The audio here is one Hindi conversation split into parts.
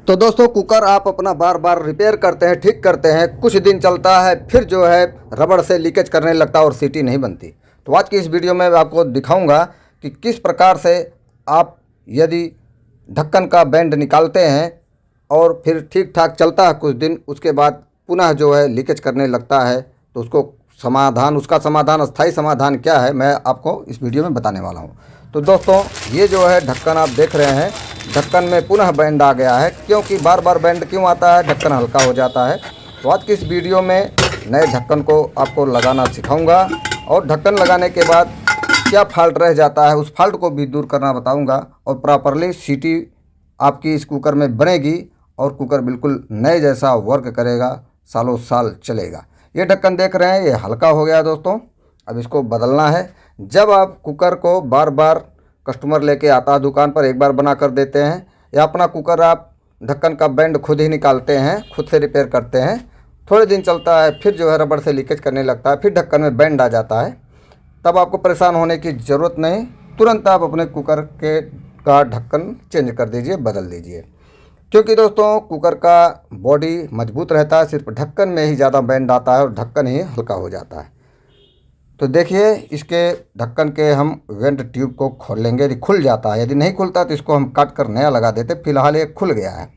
तो दोस्तों कुकर आप अपना बार बार रिपेयर करते हैं, ठीक करते हैं, कुछ दिन चलता है, फिर जो है रबड़ से लीकेज करने लगता है और सीटी नहीं बनती। तो आज की इस वीडियो में मैं आपको दिखाऊंगा कि किस प्रकार से आप यदि ढक्कन का बैंड निकालते हैं और फिर ठीक ठाक चलता है कुछ दिन, उसके बाद पुनः जो है लीकेज करने लगता है, तो उसका समाधान अस्थायी समाधान क्या है, मैं आपको इस वीडियो में बताने वाला हूँ। तो दोस्तों ये जो है ढक्कन आप देख रहे हैं, ढक्कन में पुनः बैंड आ गया है। क्योंकि बार बार बैंड क्यों आता है? ढक्कन हल्का हो जाता है। तो आज की इस वीडियो में नए ढक्कन को आपको लगाना सिखाऊंगा और ढक्कन लगाने के बाद क्या फॉल्ट रह जाता है उस फॉल्ट को भी दूर करना बताऊंगा और प्रॉपरली सीटी आपकी इस कुकर में बनेगी और कुकर बिल्कुल नए जैसा वर्क करेगा, सालों साल चलेगा। ये ढक्कन देख रहे हैं, ये हल्का हो गया दोस्तों, अब इसको बदलना है। जब आप कुकर को बार बार कस्टमर लेके आता है दुकान पर, एक बार बना कर देते हैं या अपना कुकर आप ढक्कन का बैंड खुद ही निकालते हैं, खुद से रिपेयर करते हैं, थोड़े दिन चलता है, फिर जो है रबड़ से लीकेज करने लगता है, फिर ढक्कन में बैंड आ जाता है, तब आपको परेशान होने की ज़रूरत नहीं। तुरंत आप अपने कुकर का ढक्कन चेंज कर दीजिए, बदल दीजिए। क्योंकि दोस्तों कुकर का बॉडी मजबूत रहता है, सिर्फ ढक्कन में ही ज़्यादा बैंड आता है और ढक्कन ही हल्का हो जाता है। तो देखिए इसके ढक्कन के हम वेंट ट्यूब को खोल लेंगे। यदि खुल जाता है, यदि नहीं खुलता तो इसको हम काट कर नया लगा देते। फिलहाल ये खुल गया है।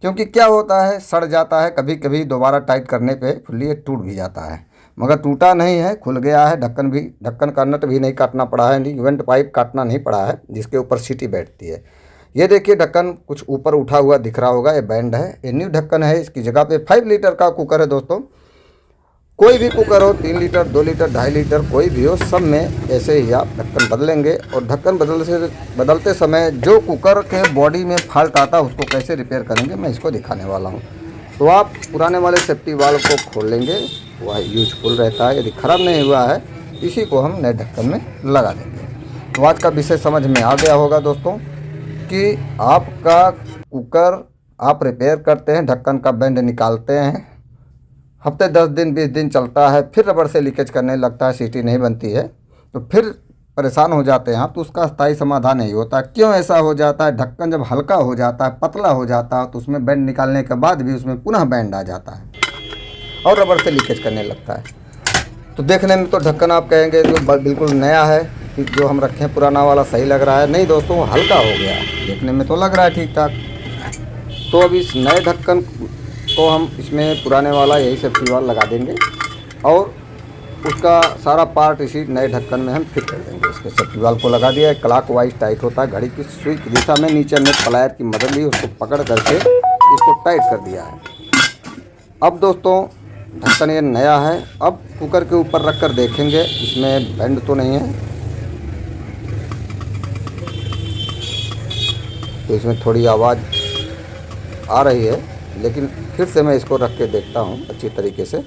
क्योंकि क्या होता है, सड़ जाता है, कभी कभी दोबारा टाइट करने पे फुल्ली ये टूट भी जाता है, मगर टूटा नहीं है, खुल गया है। ढक्कन का नट भी नहीं काटना पड़ा है, वेंट पाइप काटना नहीं पड़ा है जिसके ऊपर सीटी बैठती है। ये देखिए ढक्कन कुछ ऊपर उठा हुआ दिख रहा होगा, ये बैंड है, ये न्यू ढक्कन है। इसकी जगह पे 5 लीटर का कुकर है दोस्तों। कोई भी कुकर हो, 3 लीटर, 2 लीटर, 2.5 लीटर, कोई भी हो, सब में ऐसे ही आप ढक्कन बदलेंगे। और ढक्कन बदलते समय जो कुकर के बॉडी में फॉल्ट आता है उसको कैसे रिपेयर करेंगे मैं इसको दिखाने वाला हूँ। तो आप पुराने वाले सेफ्टी वाल्व को खोल लेंगे, वह यूजफुल रहता है। यदि ख़राब नहीं हुआ है इसी को हम नए ढक्कन में लगा देंगे। तो आज का विषय समझ में आ गया होगा दोस्तों कि आपका कुकर आप रिपेयर करते हैं, ढक्कन का बैंड निकालते हैं, हफ्ते 10 दिन 20 दिन चलता है, फिर रबड़ से लीकेज करने लगता है, सीटी नहीं बनती है, तो फिर परेशान हो जाते हैं। तो उसका स्थायी समाधान नहीं होता। क्यों ऐसा हो जाता है? ढक्कन जब हल्का हो जाता है, पतला हो जाता है, तो उसमें बैंड निकालने के बाद भी उसमें पुनः बैंड आ जाता है और रबड़ से लीकेज करने लगता है। तो देखने में तो ढक्कन आप कहेंगे जो बिल्कुल नया है, कि जो हम रखें पुराना वाला सही लग रहा है। नहीं दोस्तों, हल्का हो गया है, देखने में तो लग रहा है ठीक ठाक। तो अब इस नए ढक्कन को हम इसमें पुराने वाला यही सेफ्टी वाल लगा देंगे और उसका सारा पार्ट इसी नए ढक्कन में हम फिट कर देंगे। इसके सेफ्टी वाल को लगा दिया है, क्लॉक वाइज टाइट होता है, घड़ी की सुई की दिशा में नीचे में प्लायर की मदद ली, उसको पकड़ करके इसको टाइट कर दिया है। अब दोस्तों ढक्कन ये नया है। अब कुकर के ऊपर रख कर देखेंगे इसमें बैंड तो नहीं है। तो इसमें थोड़ी आवाज़ आ रही है, लेकिन फिर से मैं इसको रख के देखता हूँ अच्छी तरीके से।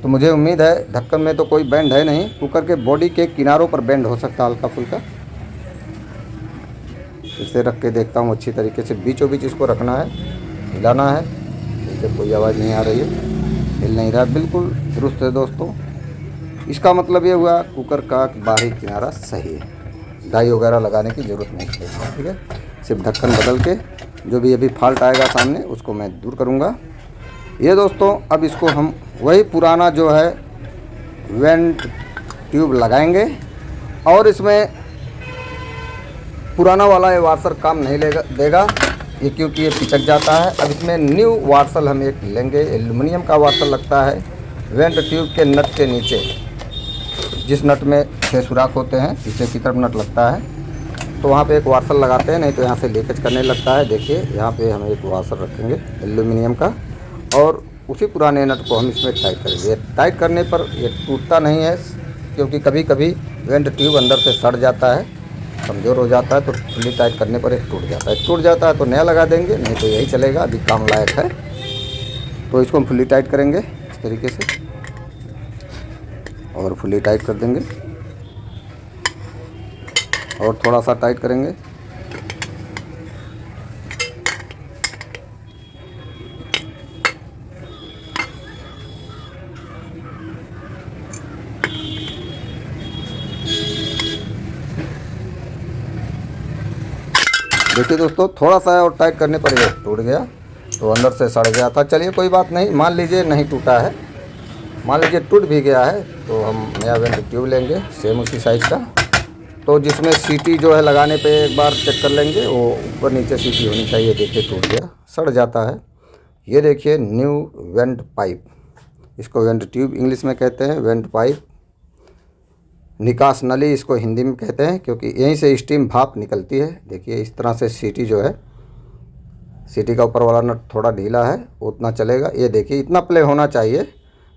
तो मुझे उम्मीद है ढक्कन में तो कोई बैंड है नहीं, कुकर के बॉडी के किनारों पर बैंड हो सकता है हल्का फुल्का। इसे रख के देखता हूँ अच्छी तरीके से, बीचों बीच इसको रखना है, हिलाना है। इससे कोई आवाज़ नहीं आ रही है, हिल नहीं रहा, बिल्कुल दुरुस्त है दोस्तों। इसका मतलब ये हुआ कुकर का बाहरी किनारा सही है, डाई वगैरह लगाने की ज़रूरत नहीं है। ठीक है, सिर्फ ढक्कन बदल के जो भी अभी फॉल्ट आएगा सामने उसको मैं दूर करूँगा। ये दोस्तों अब इसको हम वही पुराना जो है वेंट ट्यूब लगाएंगे और इसमें पुराना वाला ये वाशर काम नहीं देगा ये, क्योंकि ये पिचक जाता है। अब इसमें न्यू वाशर हम एक लेंगे, एल्युमिनियम का वाशर लगता है वेंट ट्यूब के नट के नीचे, जिस नट में 6 सुराख होते हैं, पीछे की तरफ नट लगता है, तो वहाँ पे एक वाशर लगाते हैं, नहीं तो यहाँ से लीकेज करने लगता है। देखिए यहाँ पे हम एक वाशर रखेंगे एल्युमिनियम का और उसी पुराने नट को हम इसमें टाइट करेंगे। टाइट करने पर ये टूटता नहीं है, क्योंकि कभी कभी वेंट ट्यूब अंदर से सड़ जाता है, कमज़ोर हो जाता है, तो फुल्ली टाइट करने पर एक टूट जाता है तो नया लगा देंगे, नहीं तो यही चलेगा, अभी काम लायक है। तो इसको हम फुल्ली टाइट करेंगे इस तरीके से और फुल्ली टाइट कर देंगे और थोड़ा सा टाइट करेंगे। देखिए दोस्तों, थोड़ा सा और टाइट करने पर ये टूट गया, तो अंदर से सड़ गया था। चलिए कोई बात नहीं, मान लीजिए नहीं टूटा है, मान लीजिए टूट भी गया है, तो हम नया वेंट ट्यूब लेंगे सेम उसी साइज़ का। तो जिसमें सीटी जो है लगाने पे एक बार चेक कर लेंगे, वो ऊपर नीचे सीटी होनी चाहिए। देखिए टूट गया, सड़ जाता है। ये देखिए न्यू वेंट पाइप, इसको वेंट ट्यूब इंग्लिश में कहते हैं, वेंट पाइप। निकास नली इसको हिंदी में कहते हैं, क्योंकि यहीं से स्टीम भाप निकलती है। देखिए इस तरह से सीटी जो है, सीटी का ऊपर वाला नट थोड़ा ढीला है, उतना चलेगा। ये देखिए इतना प्ले होना चाहिए,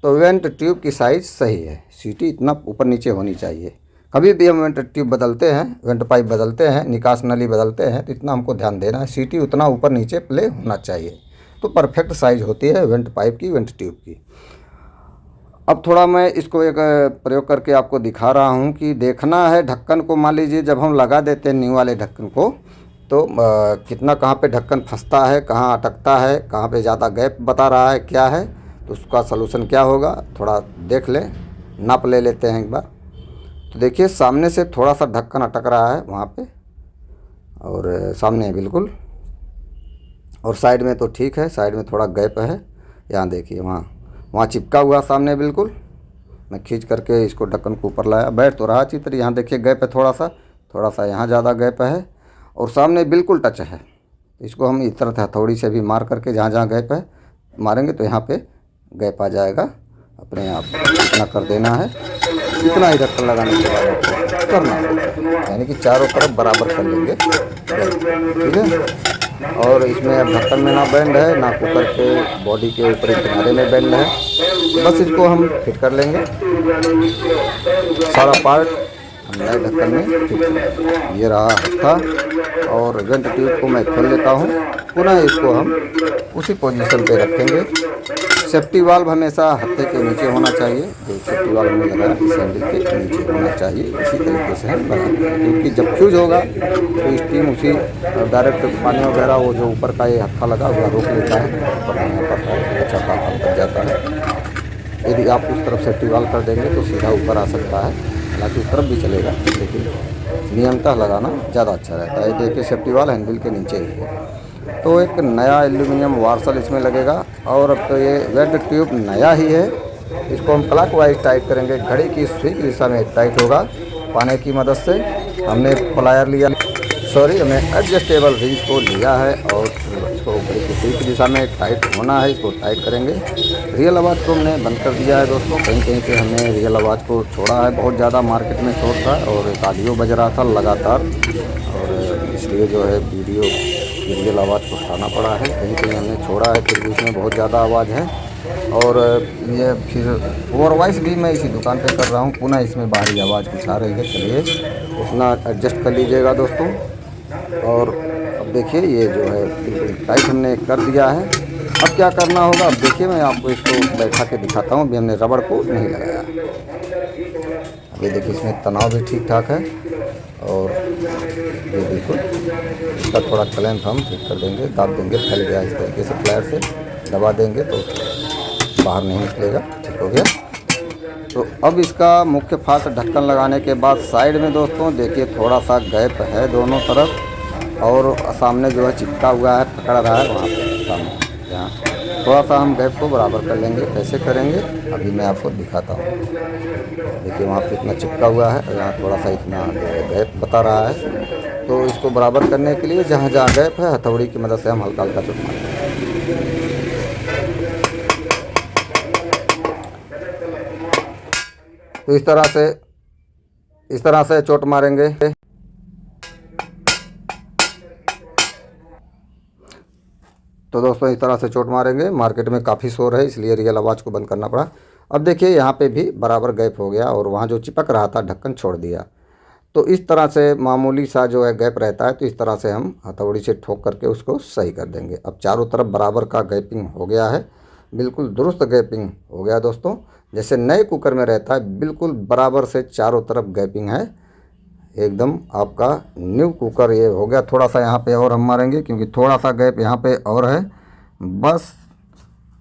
तो वेंट ट्यूब की साइज़ सही है। सीटी इतना ऊपर नीचे होनी चाहिए। कभी भी हम वेंट ट्यूब बदलते हैं, वेंट पाइप बदलते हैं, निकास नली बदलते हैं, तो इतना हमको ध्यान देना है, सीटी उतना ऊपर नीचे प्ले होना चाहिए। तो परफेक्ट साइज़ होती है वेंट पाइप की, वेंट ट्यूब की। अब थोड़ा मैं इसको एक प्रयोग करके आपको दिखा रहा हूँ कि देखना है ढक्कन को। मान लीजिए जब हम लगा देते हैं न्यू वाले ढक्कन को, तो कितना कहाँ पे ढक्कन फंसता है, कहाँ अटकता है, कहाँ पे ज़्यादा गैप बता रहा है, क्या है, तो उसका सलूशन क्या होगा थोड़ा देख लें, नाप ले लेते हैं एक बार। तो देखिए सामने से थोड़ा सा ढक्कन अटक रहा है वहाँ पे, और सामने बिल्कुल, और साइड में तो ठीक है, साइड में थोड़ा गैप है। यहाँ देखिए वहाँ चिपका हुआ सामने बिल्कुल। मैं खींच करके इसको ढक्कन को ऊपर लाया, बैठ तो रहा अच्छी तरह। यहाँ देखिए गैप है थोड़ा सा यहाँ ज़्यादा गैप है, और सामने बिल्कुल टच है। इसको हम इस तरह से हथौड़ी से भी मार करके जहाँ जहाँ गैप है मारेंगे, तो यहाँ पे गैप आ जाएगा अपने आप। इतना कर देना है, इतना ही ढक्कन लगाने के बाद आपको करना है, यानी कि चारों तरफ बराबर कर लेंगे, ठीक है। और इसमें अब ढक्कन में ना बेंड है, ना कुकर के बॉडी के ऊपरी किनारे में बेंड है। बस इसको हम फिट कर लेंगे, सारा पार्ट हम नए ढक्कन में फिट कर लेंगे। ये रहा हत्था, और वेंट ट्यूब को मैं खोल लेता हूँ। पुनः इसको हम उसी पोजीशन पे रखेंगे। सेफ्टी वाल्व हमेशा हत्थे के नीचे होना चाहिए, जो सेफ्टी वाल्व में लगाया इस हैंडल के नीचे होना चाहिए। इसी तरीके से हम लगाते हैं, क्योंकि जब फ्यूज होगा तो स्टीम उसी डायरेक्ट पानी वगैरह वो जो ऊपर का ये हत्था लगा हुआ रोक लेता है, ऊपर नहीं पड़ता है, अच्छा काम कर जाता है। यदि आप उस तरफ सेफ्टी वाल्व कर देंगे तो सीधा ऊपर आ सकता है, हालांकि उस तरफ भी चलेगा, लेकिन नियमतः लगाना ज़्यादा अच्छा रहता है। देखिए सेफ्टी वाल्व हैंडल के नीचे ही है। तो एक नया एल्यूमिनियम वार्सल इसमें लगेगा, और अब तो ये वेंट ट्यूब नया ही है। इसको हम क्लॉकवाइज टाइट करेंगे, घड़ी की सुई की दिशा में टाइट होगा पाने की मदद से। हमने प्लायर लिया, हमने एडजस्टेबल रिंच को लिया है, और इसको घड़ी की सुई की दिशा में टाइट होना है, इसको टाइट करेंगे। रियल आवाज़ को हमने बंद कर दिया है दोस्तों, कहीं कहीं पे हमने रियल आवाज़ को छोड़ा है, बहुत ज़्यादा मार्केट में शोर था और ऑडियो बज रहा था लगातार, और इसलिए जो है वीडियो रियल आवाज़ को हटाना पड़ा है। कहीं कहीं हमने छोड़ा है, फिर भी इसमें बहुत ज़्यादा आवाज़ है। और ये फिर ओवर वॉइस भी मैं इसी दुकान पे कर रहा हूँ, पुनः इसमें बाहरी आवाज़ कुछ आ रही है। चलिए उतना एडजस्ट कर लीजिएगा दोस्तों। और अब देखिए ये जो है बिल्कुल टाइट हमने कर दिया है। अब क्या करना होगा, अब देखिए मैं आपको इसको बैठा के दिखाता हूँ। अभी हमने रबड़ को नहीं लगाया, अभी देखिए इसमें तनाव भी ठीक ठाक है, और ये बिल्कुल इसका थोड़ा क्लैंप हम ठीक कर देंगे, दाब देंगे, फैल गया इस तरीके से प्लायर से दबा देंगे तो बाहर नहीं निकलेगा, ठीक हो गया। तो अब इसका मुख्य फास्ट ढक्कन लगाने के बाद साइड में दोस्तों देखिए थोड़ा सा गैप है दोनों तरफ, और सामने जो है चिपका हुआ है, पकड़ रहा है वहाँ पे सामने, यहाँ थोड़ा सा हम गैप को बराबर कर लेंगे। कैसे करेंगे अभी मैं आपको दिखाता हूँ। देखिए वहाँ पे इतना चिपका हुआ है, और यहाँ थोड़ा सा इतना गैप बता रहा है। तो इसको बराबर करने के लिए जहाँ जहाँ गैप है हथौड़ी की मदद से हम हल्का हल्का चोट मारेंगे। तो इस तरह से चोट मारेंगे। तो दोस्तों इस तरह से चोट मारेंगे। मार्केट में काफ़ी शोर है, इसलिए रियल आवाज़ को बंद करना पड़ा। अब देखिए यहाँ पे भी बराबर गैप हो गया, और वहाँ जो चिपक रहा था ढक्कन छोड़ दिया। तो इस तरह से मामूली सा जो है गैप रहता है, तो इस तरह से हम हथौड़ी से ठोक करके उसको सही कर देंगे। अब चारों तरफ बराबर का गैपिंग हो गया है, बिल्कुल दुरुस्त गैपिंग हो गया दोस्तों, जैसे नए कुकर में रहता है, बिल्कुल बराबर से चारों तरफ गैपिंग है एकदम आपका न्यू कुकर ये हो गया। थोड़ा सा यहाँ पे और हम मारेंगे, क्योंकि थोड़ा सा गैप यहाँ पे और है। बस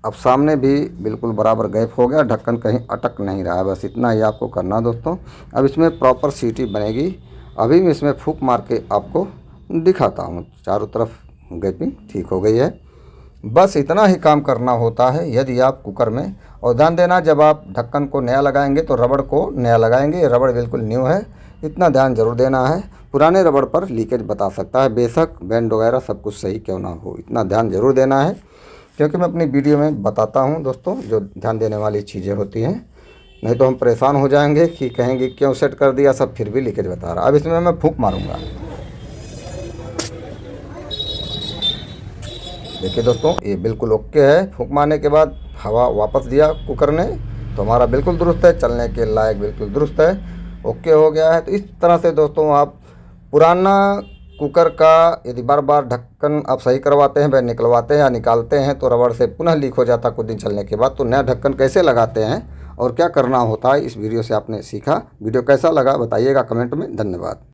अब सामने भी बिल्कुल बराबर गैप हो गया, ढक्कन कहीं अटक नहीं रहा है। बस इतना ही आपको करना दोस्तों। अब इसमें प्रॉपर सीटी बनेगी। अभी मैं इसमें फूंक मार के आपको दिखाता हूँ। चारों तरफ गैपिंग ठीक हो गई है। बस इतना ही काम करना होता है यदि आप कुकर में। और ध्यान देना, जब आप ढक्कन को नया लगाएंगे तो रबड़ को नया लगाएंगे। ये रबड़ बिल्कुल न्यू है, इतना ध्यान जरूर देना है। पुराने रबड़ पर लीकेज बता सकता है, बेशक बैंड वगैरह सब कुछ सही क्यों ना हो, इतना ध्यान जरूर देना है। क्योंकि मैं अपनी वीडियो में बताता हूँ दोस्तों जो ध्यान देने वाली चीज़ें होती हैं, नहीं तो हम परेशान हो जाएंगे कि कहेंगे क्यों सेट कर दिया सब फिर भी लीकेज बता रहा। अब इसमें मैं फूंक मारूंगा। देखिए दोस्तों, ये बिल्कुल ओके है। फूंक मारने के बाद हवा वापस दिया कुकर ने तो हमारा बिल्कुल दुरुस्त है, चलने के लायक बिल्कुल दुरुस्त है, ओके हो गया है। तो इस तरह से दोस्तों आप पुराना कुकर का यदि बार बार ढक्कन आप सही करवाते हैं, वह निकलवाते हैं या निकालते हैं तो रबड़ से पुनः लीक हो जाता कुछ दिन चलने के बाद, तो नया ढक्कन कैसे लगाते हैं और क्या करना होता है इस वीडियो से आपने सीखा। वीडियो कैसा लगा बताइएगा कमेंट में। धन्यवाद।